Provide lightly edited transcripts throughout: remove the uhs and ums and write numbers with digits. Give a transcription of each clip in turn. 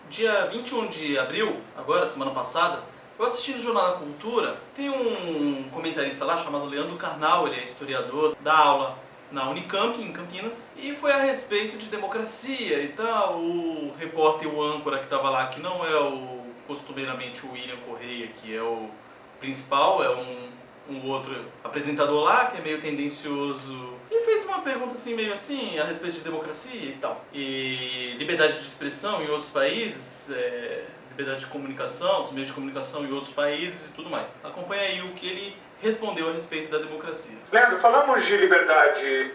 Dia 21 de abril, agora, semana passada, eu assisti no Jornal da Cultura, tem um comentarista lá chamado Leandro Carnal, ele é historiador, dá aula na Unicamp, em Campinas, e foi a respeito de democracia e tal. O repórter, o âncora que estava lá, que não é costumeiramente o William Correia, que é o principal, é um outro apresentador lá, que é meio tendencioso, e fez uma pergunta assim, meio assim, a respeito de democracia e tal. E liberdade de expressão em outros países, liberdade de comunicação, dos meios de comunicação em outros países e tudo mais. Acompanha aí o que ele respondeu a respeito da democracia. Leandro, falamos de liberdade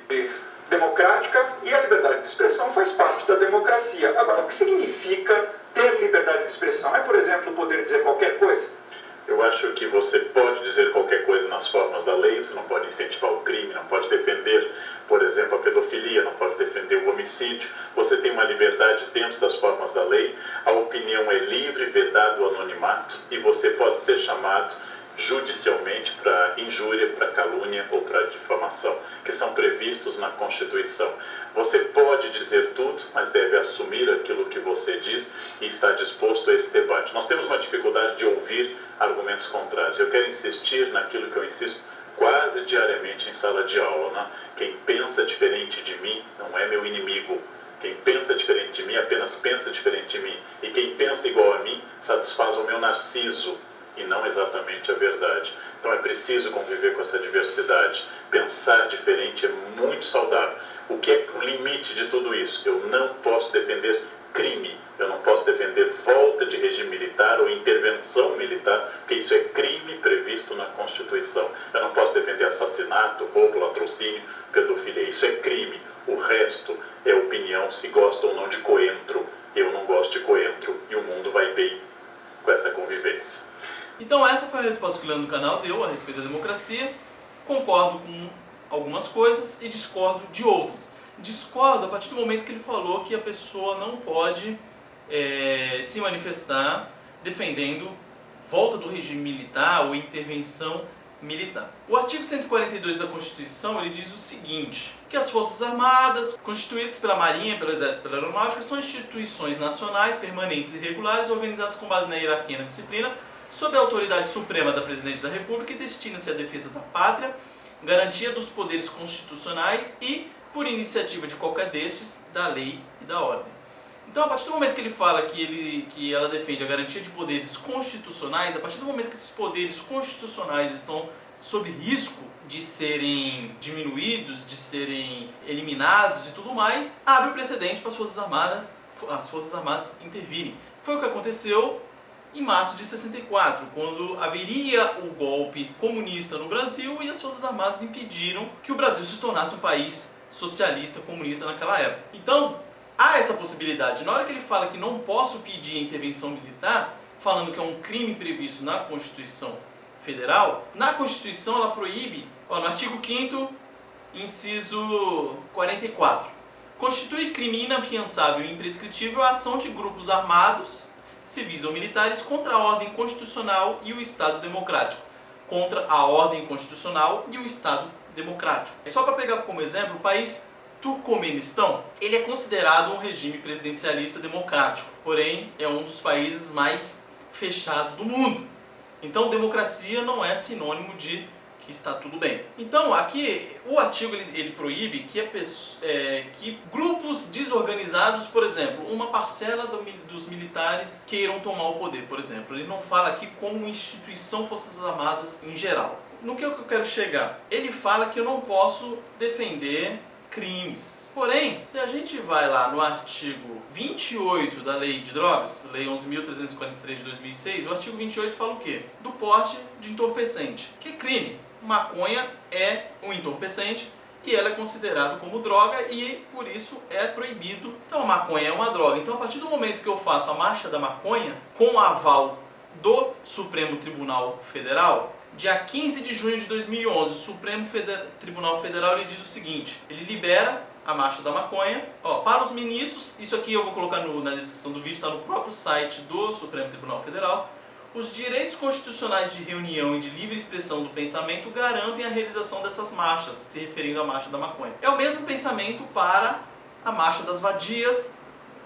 democrática e a liberdade de expressão faz parte da democracia. Agora, o que significa ter liberdade de expressão? É, por exemplo, poder dizer qualquer coisa? Eu acho que você pode dizer qualquer coisa nas formas da lei, você não pode incentivar o crime, não pode defender, por exemplo, a pedofilia, não pode defender o homicídio. Você tem uma liberdade dentro das formas da lei, a opinião é livre, vedado o anonimato, e você pode ser chamado judicialmente para injúria, para calúnia ou para difamação, que são previstos na Constituição. Você pode dizer tudo, mas deve assumir aquilo que você diz e estar disposto a esse debate. Nós temos uma dificuldade de ouvir argumentos contrários. Eu quero insistir naquilo que eu insisto quase diariamente em sala de aula, né? Quem pensa diferente de mim não é meu inimigo. Quem pensa diferente de mim apenas pensa diferente de mim. E quem pensa igual a mim satisfaz o meu narciso e não exatamente a verdade. Então é preciso conviver com essa diversidade. Pensar diferente é muito saudável. O que é o limite de tudo isso? Eu não posso defender crime, eu não posso defender volta de regime militar ou intervenção militar, porque isso é crime previsto na Constituição. Eu não posso defender assassinato, roubo, latrocínio, pedofilia. Isso é crime. O resto é opinião, se gosta ou não de coentro. Eu não gosto de coentro e o mundo vai bem com essa convivência. Então essa foi a resposta que o Leandro Canal deu a respeito da democracia. Concordo com algumas coisas e discordo de outras. Discordo a partir do momento que ele falou que a pessoa não pode se manifestar defendendo volta do regime militar ou intervenção militar. O artigo 142 da Constituição ele diz o seguinte, que as Forças Armadas, constituídas pela Marinha, pelo Exército e pela Aeronáutica, são instituições nacionais, permanentes e regulares, organizadas com base na hierarquia e na disciplina, sob a autoridade suprema da Presidente da República e destina-se à defesa da pátria, garantia dos poderes constitucionais e, por iniciativa de qualquer destes, da lei e da ordem. Então, a partir do momento que ele fala que ela defende a garantia de poderes constitucionais, a partir do momento que esses poderes constitucionais estão sob risco de serem diminuídos, de serem eliminados e tudo mais, abre o precedente para as Forças Armadas intervirem. Foi o que aconteceu em março de 64, quando haveria o golpe comunista no Brasil e as Forças Armadas impediram que o Brasil se tornasse um país socialista, comunista naquela época. Então, há essa possibilidade. Na hora que ele fala que não posso pedir intervenção militar, falando que é um crime previsto na Constituição Federal, na Constituição ela proíbe, no artigo 5º, inciso 44, constitui crime inafiançável e imprescritível a ação de grupos armados, civis ou militares contra a ordem constitucional e o Estado democrático. Contra a ordem constitucional e o Estado democrático. Só para pegar como exemplo, o país Turcomenistão, ele é considerado um regime presidencialista democrático, porém é um dos países mais fechados do mundo. Então democracia não é sinônimo de que está tudo bem. Então aqui o artigo ele proíbe que grupos desorganizados, por exemplo, uma parcela dos militares queiram tomar o poder, por exemplo. Ele não fala aqui como instituição Forças Armadas em geral. No que eu quero chegar? Ele fala que eu não posso defender crimes. Porém, se a gente vai lá no artigo 28 da Lei de Drogas, Lei 11.343 de 2006, o artigo 28 fala o quê? Do porte de entorpecente, que é crime. Maconha é um entorpecente e ela é considerada como droga e por isso é proibido. Então a maconha é uma droga. Então a partir do momento que eu faço a Marcha da Maconha, com o aval do Supremo Tribunal Federal, dia 15 de junho de 2011, o Supremo Tribunal Federal ele diz o seguinte, ele libera a Marcha da Maconha. Para os ministros, isso aqui eu vou colocar na descrição do vídeo, está no próprio site do Supremo Tribunal Federal, os direitos constitucionais de reunião e de livre expressão do pensamento garantem a realização dessas marchas, se referindo à Marcha da Maconha. É o mesmo pensamento para a Marcha das Vadias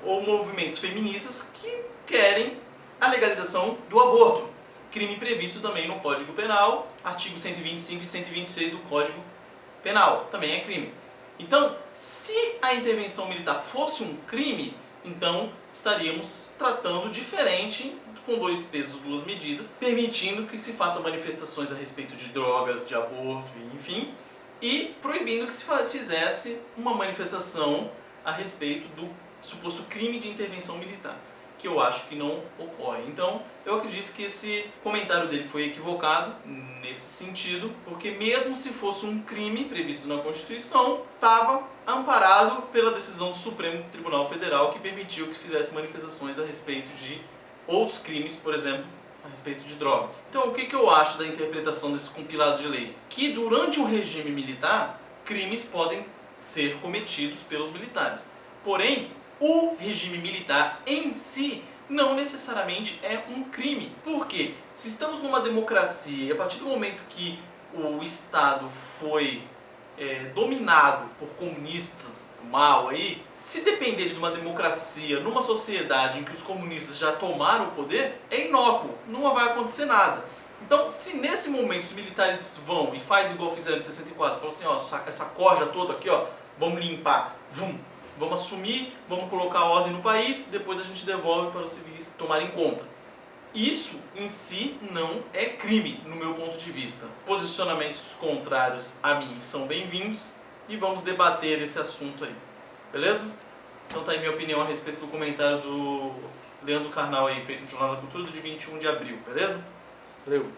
ou movimentos feministas que querem a legalização do aborto, crime previsto também no Código Penal, artigo 125 e 126 do Código Penal, também é crime. Então, se a intervenção militar fosse um crime, então estaríamos tratando diferente, com 2 pesos, 2 medidas, permitindo que se faça manifestações a respeito de drogas, de aborto, enfim, e proibindo que se fizesse uma manifestação a respeito do suposto crime de intervenção militar, que eu acho que não ocorre. Então, eu acredito que esse comentário dele foi equivocado nesse sentido, porque mesmo se fosse um crime previsto na Constituição, estava amparado pela decisão do Supremo Tribunal Federal, que permitiu que fizesse manifestações a respeito de outros crimes, por exemplo, a respeito de drogas. Então, o que eu acho da interpretação desse compilado de leis? Que durante um regime militar, crimes podem ser cometidos pelos militares. Porém, o regime militar em si não necessariamente é um crime. Por quê? Se estamos numa democracia e a partir do momento que o Estado foi dominado por comunistas mal aí, se depender de uma democracia, numa sociedade em que os comunistas já tomaram o poder, é inócuo, não vai acontecer nada. Então, se nesse momento os militares vão e fazem igual fizeram em 64, falam assim, ó, essa corja toda aqui, ó, vamos limpar, vamos assumir, vamos colocar ordem no país, depois a gente devolve para os civis tomarem conta. Isso em si não é crime, no meu ponto de vista. Posicionamentos contrários a mim são bem-vindos e vamos debater esse assunto aí, beleza? Então tá aí minha opinião a respeito do comentário do Leandro Carnal aí, feito no Jornal da Cultura, do dia 21 de abril, beleza? Valeu!